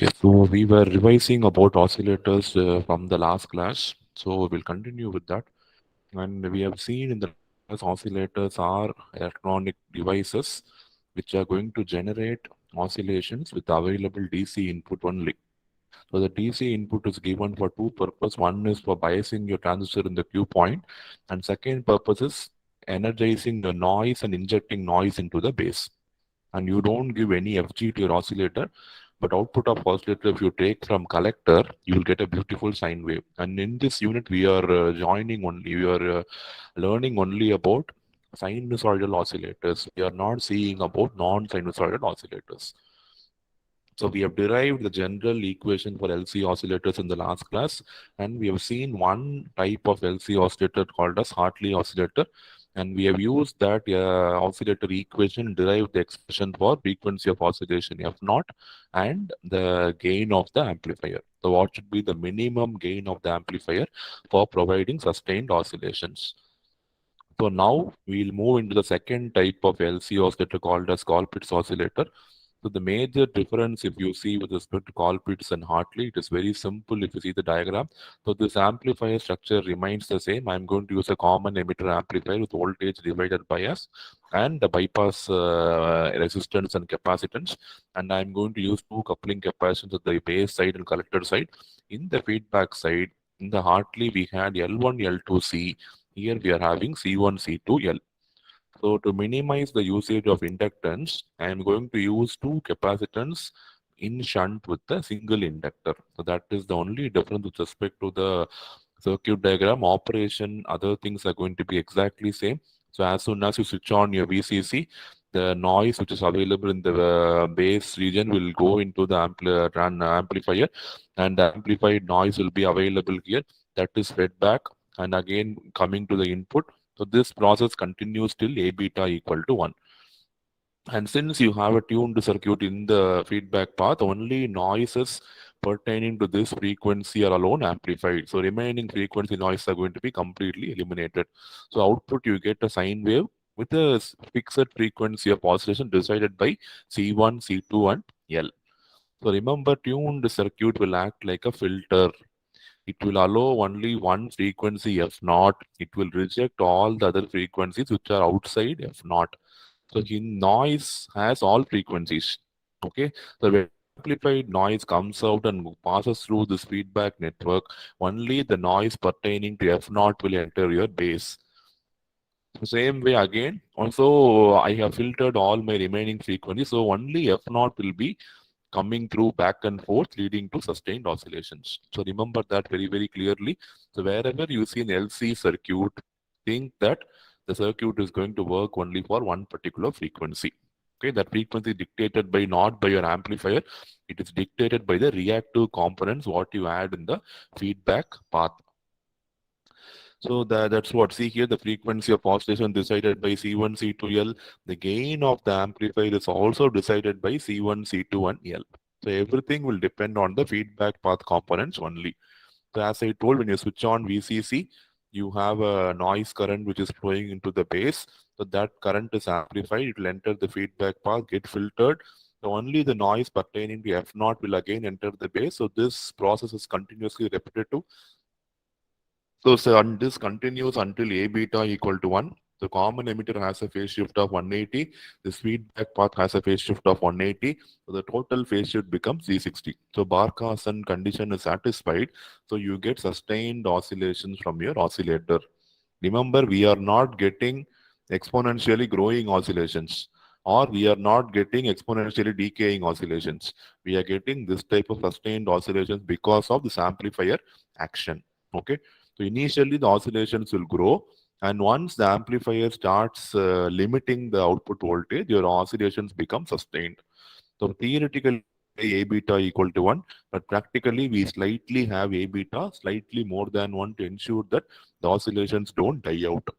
Okay, so we were revising about oscillators from the last class. So we'll continue with that. And we have seen in the class oscillators are electronic devices which are going to generate oscillations with available DC input only. So the DC input is given for two purposes. One is for biasing your transistor in the Q point, and second purpose is energizing the noise and injecting noise into the base. And you don't give any FG to your oscillator, but output of oscillator, if you take from collector, you will get a beautiful sine wave. And in this unit, we are we are learning only about sinusoidal oscillators. We are not seeing about non-sinusoidal oscillators. So we have derived the general equation for LC oscillators in the last class, and we have seen one type of LC oscillator called as Hartley oscillator, and we have used that oscillator equation to derive the expression for frequency of oscillation F naught and the gain of the amplifier. So what should be the minimum gain of the amplifier for providing sustained oscillations? So now we'll move into the second type of LC oscillator called as Colpitts oscillator. So the major difference, if you see with respect to Colpitts and Hartley, it is very simple if you see the diagram. So this amplifier structure remains the same. I'm going to use a common emitter amplifier with voltage divided bias and the bypass resistance and capacitance. And I'm going to use two coupling capacitors at the base side and collector side. In the feedback side, in the Hartley, we had L1, L2C. Here we are having C1, C2, L. So to minimize the usage of inductance, I am going to use two capacitance in shunt with a single inductor. So that is the only difference with respect to the circuit diagram. Operation, other things are going to be exactly same. So as soon as you switch on your VCC, the noise which is available in the base region will go into the amplifier, and the amplified noise will be available here. That is fed back, and again coming to the input. So this process continues till A beta equal to 1. And since you have a tuned circuit in the feedback path, only noises pertaining to this frequency are alone amplified. So remaining frequency noise are going to be completely eliminated. So output you get a sine wave with a fixed frequency of oscillation decided by C1, C2 and L. So remember, tuned circuit will act like a filter. It will allow only one frequency F naught. It will reject all the other frequencies which are outside F naught. So in noise has all frequencies. Okay. So when amplified noise comes out and passes through this feedback network, only the noise pertaining to F naught will enter your base. Same way again. Also, I have filtered all my remaining frequencies. So only F naught will be coming through back and forth, leading to sustained oscillations. So remember that very, very clearly. So wherever you see an LC circuit, think that the circuit is going to work only for one particular frequency. Okay, that frequency is dictated by not by your amplifier. It is dictated by the reactive components, what you add in the feedback path. So that's what, see here, the frequency of oscillation decided by C1, C2L. The gain of the amplifier is also decided by C1, C2 and L. So everything will depend on the feedback path components only. So as I told, when you switch on VCC, you have a noise current which is flowing into the base. So that current is amplified. It will enter the feedback path, get filtered. So only the noise pertaining to F naught will again enter the base. So this process is continuously repetitive. So this continues until A beta equal to 1. The common emitter has a phase shift of 180. This feedback path has a phase shift of 180. So the total phase shift becomes 360. So Barkhasan condition is satisfied. So you get sustained oscillations from your oscillator. Remember, we are not getting exponentially growing oscillations, or we are not getting exponentially decaying oscillations. We are getting this type of sustained oscillations because of this amplifier action. Okay. So initially the oscillations will grow, and once the amplifier starts limiting the output voltage, your oscillations become sustained. So theoretically, A beta equal to 1, but practically we slightly have A beta slightly more than 1 to ensure that the oscillations don't die out.